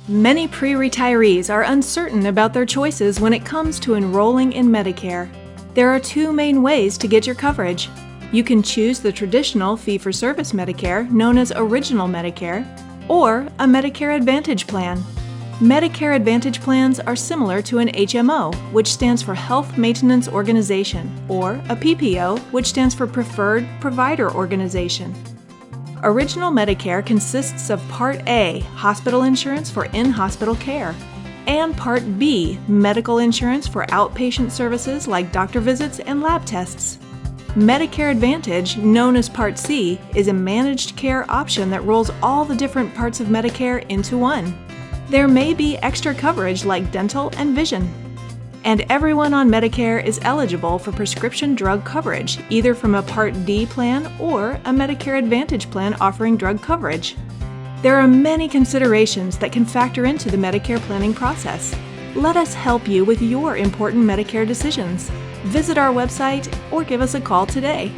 Many pre-retirees are uncertain about their choices when it comes to enrolling in Medicare. There are two main ways to get your coverage. You can choose the traditional fee-for-service Medicare, known as Original Medicare, or a Medicare Advantage plan. Medicare Advantage plans are similar to an HMO, which stands for Health Maintenance Organization, or a PPO, which stands for Preferred Provider Organization. Original Medicare consists of Part A, hospital insurance for in-hospital care, and Part B, medical insurance for outpatient services like doctor visits and lab tests. Medicare Advantage, known as Part C, is a managed care option that rolls all the different parts of Medicare into one. There may be extra coverage like dental and vision. And everyone on Medicare is eligible for prescription drug coverage, either from a Part D plan or a Medicare Advantage plan offering drug coverage. There are many considerations that can factor into the Medicare planning process. Let us help you with your important Medicare decisions. Visit our website or give us a call today.